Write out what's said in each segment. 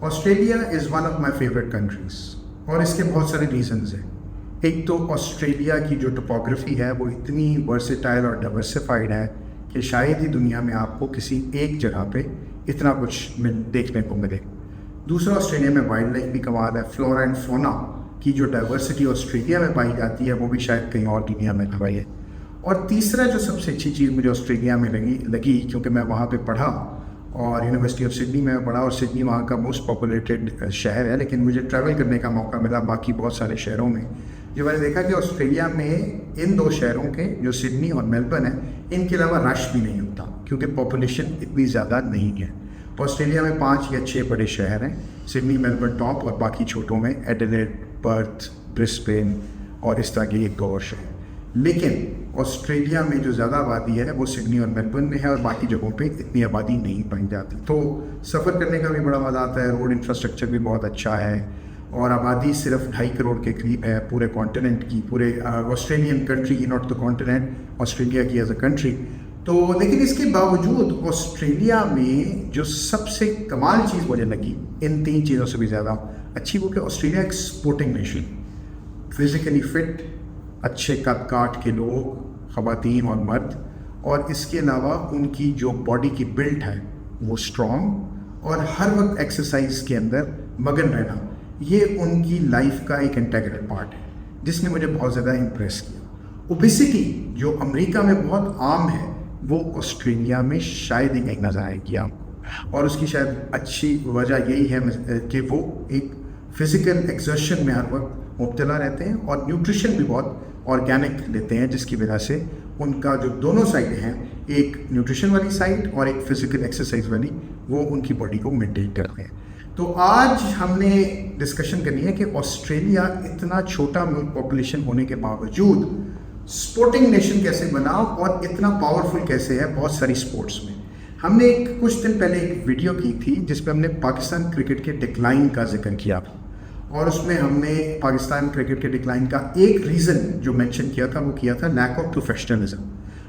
Australia is one of my favourite countries और इसके बहुत सारे रीजंस हैं। एक तो ऑस्ट्रेलिया की जो टोपोग्राफी है वो इतनी वर्सेटाइल और डाइवर्सिफाइड है कि शायद ही दुनिया में आपको किसी एक जगह पे इतना कुछ देखने को मिले। दूसरा, ऑस्ट्रेलिया में वाइल्ड लाइफ भी कमाल है। फ्लोरा एंड फोना की जो डाइवर्सिटी ऑस्ट्रेलिया में पाई जाती है वो भी शायद कहीं और दुनिया में पाई है। और तीसरा जो सबसे अच्छी चीज़ मुझे ऑस्ट्रेलिया में लगी क्योंकि मैं वहाँ पे पढ़ा और यूनिवर्सिटी ऑफ सिडनी में पढ़ा और सिडनी वहाँ का मोस्ट पॉपुलेटेड शहर है, लेकिन मुझे ट्रैवल करने का मौका मिला बाकी बहुत सारे शहरों में। जो मैंने देखा कि ऑस्ट्रेलिया में इन दो शहरों के जो सिडनी और मेलबर्न है इनके अलावा रश भी नहीं होता क्योंकि पॉपुलेशन इतनी ज़्यादा नहीं है। ऑस्ट्रेलिया में 5 या 6 बड़े शहर हैं, सिडनी मेलबर्न टॉप और बाकी छोटों में एडिलेड, पर्थ, ब्रिस्बेन और इस तरह के 1-2 और शहर। लेकिन ऑस्ट्रेलिया में जो ज़्यादा आबादी है वो सिडनी और मेलबर्न में है और बाकी जगहों पे इतनी आबादी नहीं पाई जाती। तो सफ़र करने का भी बड़ा मज़ा आता है, रोड इंफ्रास्ट्रक्चर भी बहुत अच्छा है और आबादी सिर्फ 2.5 करोड़ के करीब है पूरे कॉन्टिनेंट की, पूरे ऑस्ट्रेलियन कंट्री की, नॉट द कॉन्टिनेंट, ऑस्ट्रेलिया की एज अ कंट्री। तो लेकिन इसके बावजूद ऑस्ट्रेलिया में जो सबसे कमाल चीज़ मुझे लगी इन 3 चीज़ों से भी ज़्यादा अच्छी वो कि ऑस्ट्रेलिया एक स्पोर्टिंग नेशन, फिज़िकली फिट, अच्छे कद काट के लोग, ख़वातीन और मर्द, और इसके अलावा उनकी जो बॉडी की बिल्ड है वो स्ट्रॉन्ग और हर वक्त एक्सरसाइज के अंदर मगन रहना, ये उनकी लाइफ का एक इंटीग्रल पार्ट है जिसने मुझे बहुत ज़्यादा इम्प्रेस किया। ओबेसिटी जो अमेरिका में बहुत आम है वो ऑस्ट्रेलिया में शायद ही कहीं नजर आएगी आपको, और उसकी शायद अच्छी वजह यही है कि वो एक फ़िज़िकल एक्सर्शन में हर वक्त मुब्तला रहते हैं और न्यूट्रिशन भी बहुत ऑर्गेनिक लेते हैं, जिसकी वजह से उनका जो दोनों साइड हैं, एक न्यूट्रिशन वाली साइड और एक फ़िज़िकल एक्सरसाइज वाली, वो उनकी बॉडी को मेंटेन करते हैं। तो आज हमने डिस्कशन करनी है कि ऑस्ट्रेलिया इतना छोटा मुल्क पॉपुलेशन होने के बावजूद स्पोर्टिंग नेशन कैसे बना और इतना पावरफुल कैसे है बहुत सारी स्पोर्ट्स में। हमने कुछ दिन पहले एक वीडियो की थी जिसमें हमने पाकिस्तान क्रिकेट के डिक्लाइन का जिक्र किया और उसमें हमने पाकिस्तान क्रिकेट के डिक्लाइन का एक रीज़न जो मेंशन किया था वो किया था लैक ऑफ प्रोफेशनलिज्म।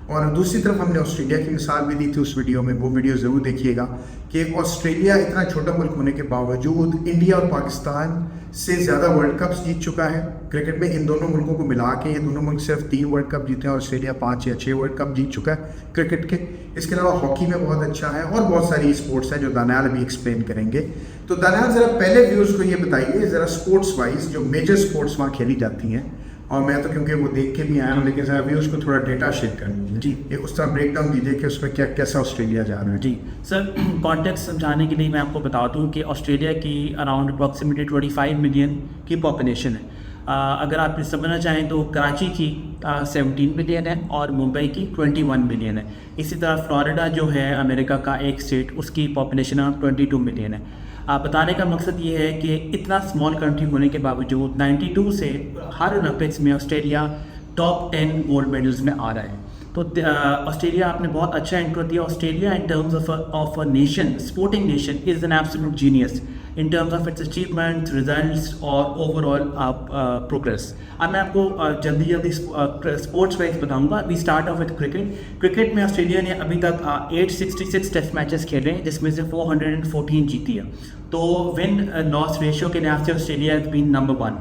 और दूसरी तरफ हमने ऑस्ट्रेलिया की मिसाल भी दी थी उस वीडियो में, वो वीडियो ज़रूर देखिएगा कि ऑस्ट्रेलिया इतना छोटा मुल्क होने के बावजूद इंडिया और पाकिस्तान से ज़्यादा वर्ल्ड कप्स जीत चुका है क्रिकेट में। इन दोनों मुल्कों को मिला के ये दोनों मुल्क सिर्फ 3 वर्ल्ड कप जीते हैं, ऑस्ट्रेलिया 5 या 6 वर्ल्ड कप जीत चुका है क्रिकेट के। इसके अलावा हॉकी में बहुत अच्छा है और बहुत सारी स्पोर्ट्स हैं जो दानियाल अभी एक्सप्लेन करेंगे। तो दानियाल ज़रा पहले व्यूज़ को ये बताइए ज़रा स्पोर्ट्स वाइज जो मेजर स्पोर्ट्स वहाँ खेली जाती हैं, और मैं तो क्योंकि वो देख के भी आया हूँ, लेकिन ज़रा व्यूज़ को थोड़ा डेटा शेयर कर लीजिए जी, ये उस तरह ब्रेक डाउन दीजिए कि उसमें क्या कैसा ऑस्ट्रेलिया जा रहा है। जी सर, कॉन्टेक्स्ट समझाने के लिए मैं आपको बता दूं कि ऑस्ट्रेलिया की अराउंड अप्रॉक्सीमेटली 25 मिलियन की पॉपुलेशन है। अगर आप समझना चाहें तो कराची की 17 मिलियन है और मुंबई की 21 मिलियन है। इसी तरह फ्लोरिडा जो है अमेरिका का एक स्टेट, उसकी पॉपुलेशन अराउंड 22 मिलियन है। बताने का मकसद ये है कि इतना स्मॉल कंट्री होने के बावजूद 92 से हर ओलंपिक्स में ऑस्ट्रेलिया टॉप 10 गोल्ड मेडल्स में आ रहा है। तो ऑस्ट्रेलिया आपने बहुत अच्छा इंट्रो दिया। Australia in terms of a nation, sporting nation, is an absolute genius in terms of its achievements, results और ओवरऑल प्रोग्रेस। अब मैं आपको जल्दी स्पोर्ट्स वाइज बताऊंगा। We start off with cricket. Cricket में ऑस्ट्रेलिया ने अभी तक 866 टेस्ट मैचेस खेले हैं जिसमें से 414 जीती है। तो विन लॉस रेशियो के लिहाज से Australia has been number 1।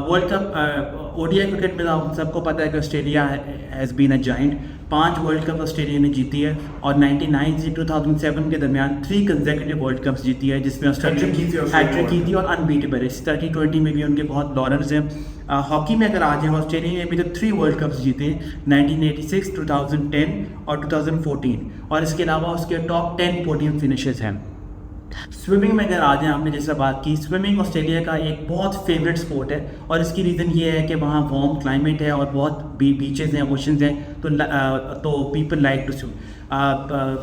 World cup ODI cricket में सबको पता है कि Australia has been a giant. 5 world cup Australia ने जीती है और 99 से 2007 के दरमियान 3 कंसेक्यूटिव वर्ल्ड कप्स जीती है जिसमें ऑस्ट्रेलिया हैट्रिक की थी और अनबीटेबल है। इस तरह की 20 में भी उनके बहुत लॉरेंस हैं। हॉकी में अगर आ जाए, ऑस्ट्रेलिया ने अभी तक 3 वर्ल्ड कप्स जीते, 1986, 2010 और 2014, और इसके अलावा उसके टॉप 10 पोडियम फिनिशेस हैं। स्विमिंग में अगर आ जाए, आपने जैसा बात की, स्विमिंग ऑस्ट्रेलिया का एक बहुत फेवरेट स्पोर्ट है और इसकी रीज़न ये है कि वहाँ वार्म क्लाइमेट है और बहुत बीचेस हैं, ओशंस हैं, तो people like to swim.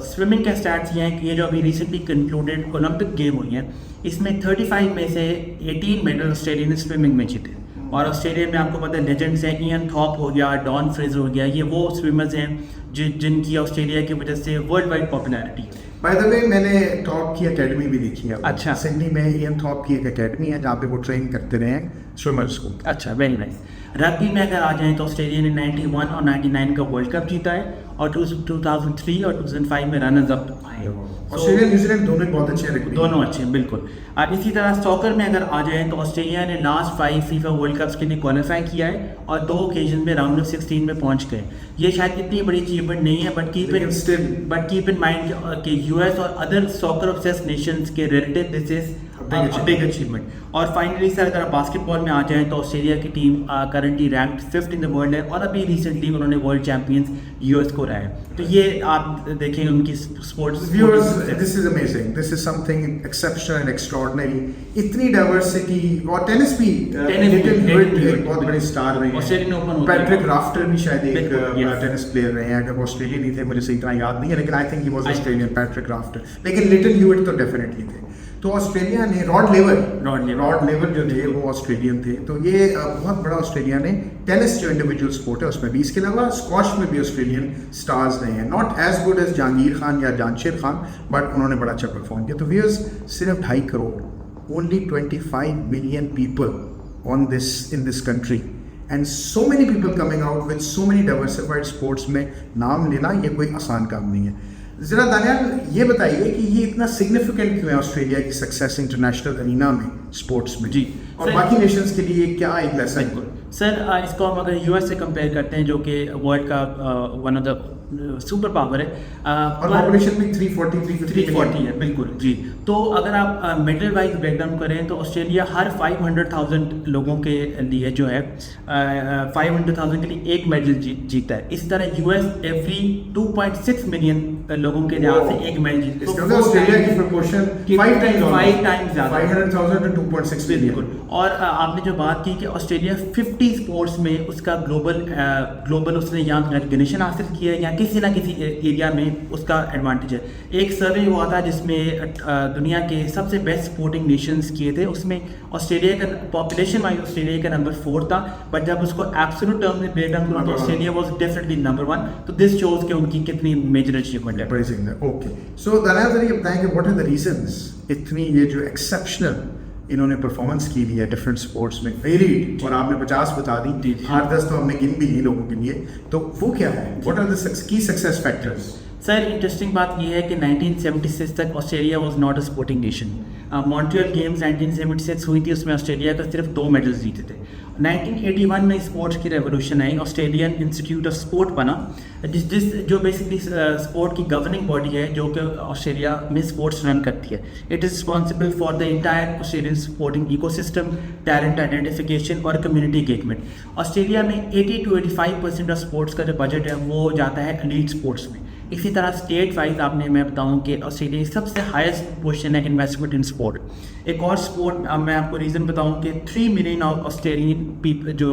Swimming के स्टैट्स ये हैं कि ये जो अभी रिसेंटली कंक्लूडेड ओलंपिक गेम हुई हैं इसमें 35 में से 18 मेडल ऑस्ट्रेलिया ने स्विमिंग में जीते। और ऑस्ट्रेलिया में आपको पता है लेजेंड्स हैं, इयन थॉप हो गया, डॉन फ्रेजर हो गया, ये वो स्विमर्स हैं जिनकी ऑस्ट्रेलिया की वजह से वर्ल्ड वाइड पॉपुलैरिटी है। बाय द वे मैंने थॉप की एकेडमी भी देखी है। अच्छा, सिडनी में इयन थॉप की एक एकेडमी है जहाँ पे वो ट्रेन करते रहे हैं स्विमर्स को। अच्छा, वेरी नाइस। रग्बी में अगर आ जाएँ तो ऑस्ट्रेलिया ने 91 और 99 का वर्ल्ड कप जीता है और 2003 और 2005 में रनर्स अप आए। ऑस्ट्रेलिया न्यूजीलैंड दोनों ही बहुत अच्छे हैं, दोनों अच्छे हैं बिल्कुल। और इसी तरह सॉकर में अगर आ जाएँ तो ऑस्ट्रेलिया ने लास्ट 5 फीफा वर्ल्ड कप्स के लिए क्वालिफाई किया है और 2 ओकेजन में राउंड ऑफ 16 में पहुंच गए। ये शायद इतनी बड़ी अचीवमेंट नहीं है, बट कीप इन माइंड कि यूएस और अदर सॉकर ऑब्सेस्ड नेशंस के relative this is big achievement. और फाइनली सर अगर बास्केटबॉल में आ जाएँ तो ऑस्ट्रेलिया की team currently ranked 5th in the world है और अभी रिसेंटली उन्होंने वर्ल्ड चैंपियंस यूएस को रहा है। तो ये आप देखेंगे उनकी sports. This is amazing, this is something exceptional and extraordinary. इतनी डाइवर्सिटी और टेनिस भी एक बहुत बड़े स्टार रहे हैं। ऑस्ट्रेलियन ओपन पैट्रिक राफ्टर भी शायद एक टेनिस प्लेयर रहे हैं, अगर वो ऑस्ट्रेलियन ही थे मुझे सही तरह याद नहीं है, लेकिन I think he was Australian Patrick rafter, लेकिन लिटिल ह्यूइट तो डेफिनेटली थे। तो ऑस्ट्रेलिया ने रॉड लेवर जो थे वो ऑस्ट्रेलियन थे। तो ये बहुत बड़ा ऑस्ट्रेलिया ने टेनिस जो इंडिविजुअल स्पोर्ट है उसमें भी, इसके अलावा स्क्वॉश में भी ऑस्ट्रेलियन स्टार्स रहे हैं। Not as good as Jahangir Khan या जानशेर खान, बट उन्होंने बड़ा अच्छा परफॉर्म किया। तो व्यूअर्स सिर्फ 2.5 crore, only 25 million people on this in this country and so many people coming out with so many diversified sports में नाम लेना ये कोई आसान काम नहीं है। ज़रा दानियाल ये बताइए कि ये इतना सिग्निफिकेंट क्यों है ऑस्ट्रेलिया की सक्सेस इंटरनेशनल अरीना में स्पोर्ट्स में जी, और बाकी नेशंस के लिए क्या एक लेसन? सर इसको हम अगर यूएस से कंपेयर करते हैं जो कि वर्ल्ड का one of the super power है और पॉपुलेशन भी 340 है बिल्कुल जी। तो अगर आप मेडल वाइज ब्रेकडाउन करें तो ऑस्ट्रेलिया हर 500,000 लोगों के लिए जो है 500,000 के लिए एक मेडल जीता है। इसी तरह यूएस एवरी 2.6 मिलियन लोगों के यहाँ से एक मेडल जीता है। तो ऑस्ट्रेलिया की प्रोपोर्शन 5 टाइम्स ज़्यादा, 500,000 to 2.6 मिलियन। और आपने जो बात की कि ऑस्ट्रेलिया 50 स्पोर्ट्स में उसका ग्लोबल उसने यहाँ रिकग्निशन हासिल किया है या किसी ना किसी एरिया में उसका एडवांटेज है। एक सर्वे हुआ था जिसमें दुनिया के सबसे बेस्ट स्पोर्टिंग नेशंस किए थे, उसमें ऑस्ट्रेलिया का पॉपुलेशन वाइज ऑस्ट्रेलिया का नंबर 4 था, बट जब उसको एब्सोल्यूट टर्म में ब्रेक डाउन किया तो ऑस्ट्रेलिया वाज डेफिनेटली नंबर 1। तो दिस शोज कि उनकी कितनी मेजर अचीवमेंट है। ओके, सो दानियाल ये बताएं कि व्हाट आर द रीजंस इतनी ये जो एक्सेप्शनल इन्होंने परफॉर्मेंस की ली है डिफरेंट स्पोर्ट्स में, वेरीड, और आपने 50 बता दी, 8-10 तो हमने गिन भी ली लोगों के लिए, तो वो क्या है? What are the key success factors? Sir interesting बात यह है कि 1976 तक Australia was not a sporting nation. Montreal games 1976 हुई थी, उसमें ऑस्ट्रेलिया का सिर्फ 2 मेडल्स जीते थे। 1981 में स्पोर्ट्स की revolution I, Australian institute of sport बना, जिस जो बेसिकली स्पोर्ट की गवर्निंग बॉडी है जो कि ऑस्ट्रेलिया में स्पोर्ट्स रन करती है। It is responsible for the entire Australian sporting ecosystem, talent identification और कम्युनिटी एंगेजमेंट। ऑस्ट्रेलिया में 80 to 85% ऑफ स्पोर्ट्स का जो बजट है वो जाता है एलीट स्पोर्ट्स में। इसी तरह स्टेट वाइज मैं बताऊं कि ऑस्ट्रेलिया की सबसे हाईएस्ट पोजीशन है इन्वेस्टमेंट इन स्पोर्ट। एक और स्पोर्ट मैं आपको रीज़न बताऊं कि 3 मिलियन ऑस्ट्रेलियन पीपल जो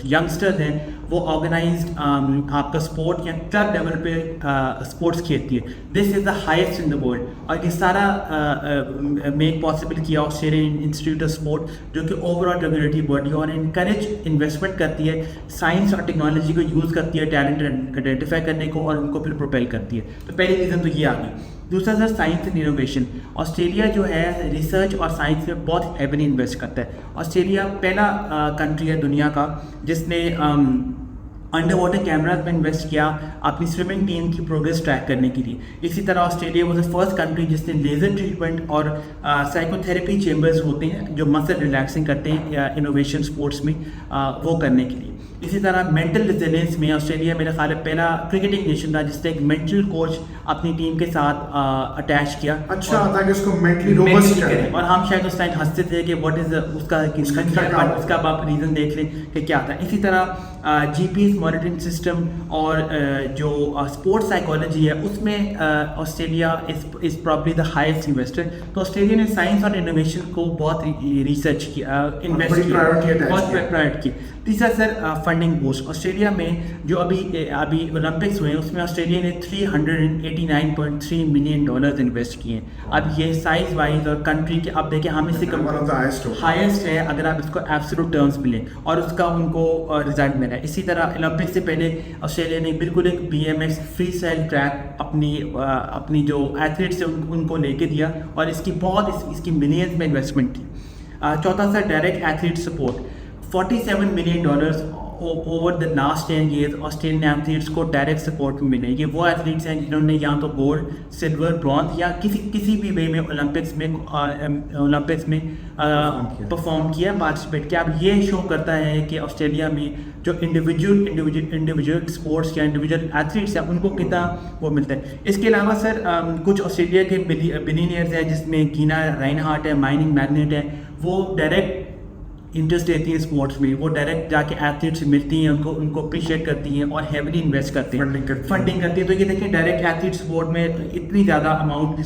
यंगस्टर्स हैं वो ऑर्गेनाइज्ड आपका स्पोर्ट या क्लब लेवल पे स्पोर्ट्स खेलती है। This is the highest in the world और ये सारा मेक पॉसिबल किया ऑस्ट्रेलियन इंस्टीट्यूट ऑफ स्पोर्ट, जो कि ओवरऑल रेगुलेटरी बॉडी और इनकरेज इन्वेस्टमेंट करती है, साइंस और टेक्नोलॉजी को यूज़ करती है टैलेंट आइडेंटिफाई करने को और उनको फिर प्रोपेल करती है। तो पहली रीज़न तो ये आ गई। दूसरा sir science and innovation. Australia जो है रिसर्च और साइंस में बहुत हेवीली इन्वेस्ट करता है। ऑस्ट्रेलिया पहला कंट्री है दुनिया का जिसने अंडर वाटर कैमराज में इन्वेस्ट किया अपनी स्विमिंग टीम की प्रोग्रेस ट्रैक करने के लिए। इसी तरह Australia was the first country जिसने लेज़र ट्रीटमेंट और साइकोथेरेपी चेम्बर्स होते हैं जो मसल रिलैक्सिंग करते हैं इनोवेशन स्पोर्ट्स में वो करने के लिए। इसी तरह मेंटल रिजिलेंस में ऑस्ट्रेलिया मेरा ख्याल है पहला क्रिकेटिंग नेशन था जिसने एक मेंटल कोच अपनी टीम के साथ अटैच किया। अच्छा, ताकि उसको मेंटली रोबस्ट करें। और हम शायद उस टाइम हंसते थे कि व्हाट इज उसका आप रीज़न देख लें कि क्या था। इसी तरह GPS मॉनिटरिंग सिस्टम और जो स्पोर्ट्स साइकोलॉजी है उसमें Australia is probably the highest investor. तो ऑस्ट्रेलिया ने साइंस और इनोवेशन को बहुत रिसर्च किया, इन्वेस्ट किया, बहुत प्रायोरिटी की। तीसरा सर फंडिंग बूस्ट। ऑस्ट्रेलिया में जो अभी ओलंपिक्स हुए हैं उसमें ऑस्ट्रेलिया ने $389.3 मिलियन इन्वेस्ट किए हैं। अब ये साइज वाइज और कंट्री के अब देखिए हम इससे हाईएस्ट है अगर आप इसको एब्सोल्यूट टर्म्स में लें और उसका उनको रिजल्ट मिला है। इसी तरह ओलंपिक से पहले ऑस्ट्रेलिया ने बिल्कुल एक BMX फ्री स्टाइल ट्रैक अपनी जो एथलीट्स है उनको लेके दिया और इसकी मिलियंस में इन्वेस्टमेंट थी। चौथा sir direct athlete support. $47 million over the last 10 years Australian athletes को डायरेक्ट सपोर्ट मिले। ये वो एथलीट्स हैं जिन्होंने या तो गोल्ड, सिल्वर, ब्रॉन्ज या किसी भी वे में ओलंपिक्स में परफॉर्म किया, पार्टिसिपेट किया। अब ये शो करता है कि ऑस्ट्रेलिया में जो इंडिविजुअल स्पोर्ट्स या इंडिविजुअल एथलीट्स हैं उनको कितना वो मिलता है। इसके अलावा सर कुछ ऑस्ट्रेलिया के बिलियनियर्स हैं जिसमें कीना राइनहार्ट है, माइनिंग मैग्नेट है, वो डायरेक्ट इंटरेस्ट लेती हैं स्पोर्ट्स में, वो डायरेक्ट जाके एथलीट से मिलती हैं, उनको अप्रिशिएट करती हैं और हेवली इन्वेस्ट करती हैं, फंडिंग करती हैं। तो ये देखिए डायरेक्ट एथलीट स्पोर्ट में इतनी ज़्यादा अमाउंट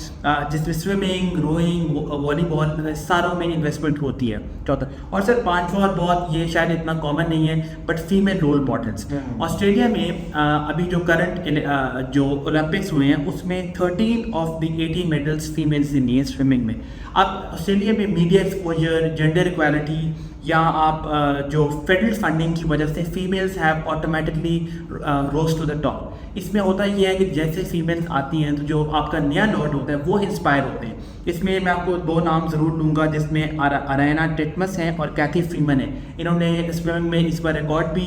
जिसमें स्विमिंग, रोइंग, वॉलीबॉल सारों में इन्वेस्टमेंट होती है। चौथा और सर पाँचवा और बहुत ये शायद इतना कॉमन नहीं है but female role models. Australia में अभी जो करंट जो ओलंपिक्स हुए हैं उसमें 13 ऑफ द 18 मेडल्स फीमेल्स ने लिए स्विमिंग में। अब ऑस्ट्रेलिया में मीडिया एक्सपोजर, जेंडर इक्वालिटी या आप जो फेडरल फंडिंग की वजह से females have automatically rose to the top. इसमें होता ये है कि जैसे फीमेल्स आती हैं तो जो आपका नया लॉर्ड होता है वो इंस्पायर होते हैं। इसमें मैं आपको दो नाम ज़रूर लूँगा जिसमें अरायना टिटमस हैं और कैथी फ्रीमन है। इन्होंने स्विमिंग में इस बार रिकॉर्ड भी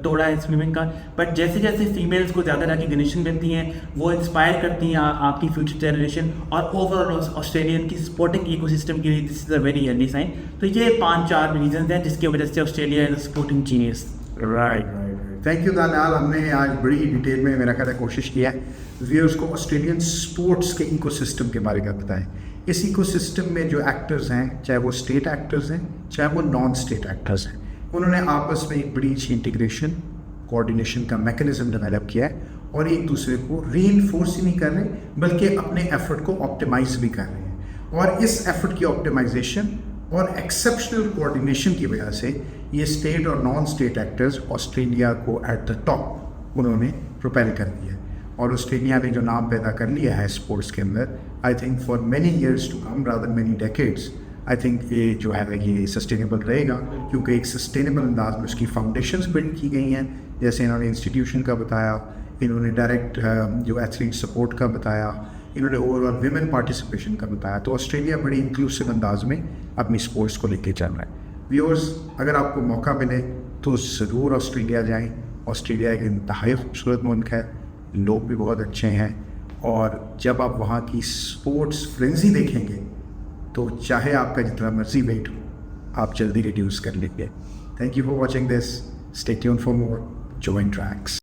तोड़ा है स्विमिंग का। बट जैसे जैसे फीमेल्स को ज़्यादा रिकग्निशन मिलती हैं वो इंस्पायर करती हैं आपकी फ्यूचर जनरेशन और ओवरऑल ऑस्ट्रेलियन की स्पोर्टिंग इकोसिस्टम के लिए this is a very early sign. तो ये 5-4 रीजन हैं जिसकी वजह से Australia is sporting genius. Right. Thank you Daniyal, हमने आज बड़ी डिटेल में मेरा ख्याल है कोशिश किया है व्यूअर्स को ऑस्ट्रेलियन स्पोर्ट्स के इकोसिस्टम के बारे में बताएं। इस इकोसिस्टम में जो एक्टर्स हैं, चाहे वो स्टेट एक्टर्स हैं चाहे वो नॉन स्टेट एक्टर्स हैं, उन्होंने आपस में एक बड़ी अच्छी इंटीग्रेशन, कोऑर्डिनेशन का मैकेनिज्म डेवलप किया है और एक दूसरे को रीइंफोर्स ही नहीं कर रहे बल्कि अपने एफर्ट को ऑप्टिमाइज भी कर रहे हैं। और इस एफर्ट की ऑप्टिमाइजेशन और एक्सेप्शनल कोऑर्डिनेशन की वजह से ये स्टेट और नॉन स्टेट एक्टर्स ऑस्ट्रेलिया को एट द टॉप उन्होंने प्रोपेल कर दिया है। और ऑस्ट्रेलिया ने जो नाम पैदा कर लिया है स्पोर्ट्स के अंदर, I think for many years to come rather many decades, I think ये जो है ये सस्टेनेबल रहेगा क्योंकि एक सस्टेनेबल अंदाज में उसकी फाउंडेशंस बिल्ड की गई हैं। जैसे इन्होंने इंस्टीट्यूशन का बताया, इन्होंने डायरेक्ट जो एथलीट सपोर्ट का बताया, इन्होंने ओवरऑल विमेन पार्टिसिपेशन का बताया। तो ऑस्ट्रेलिया बड़ी इंक्लूसिव अंदाज में अपनी स्पोर्ट्स को लेके चल रहा है। व्यूअर्स, अगर आपको मौका मिले तो ज़रूर ऑस्ट्रेलिया जाएं। ऑस्ट्रेलिया एक इंतहाई खूबसूरत मुल्क है, लोग भी बहुत अच्छे हैं और जब आप वहाँ की स्पोर्ट्स फ्रेंजी देखेंगे तो चाहे आपका जितना मर्जी वेट हो आप जल्दी रिड्यूस कर लेंगे। Thank you for watching this, stay tuned for more, join tracks.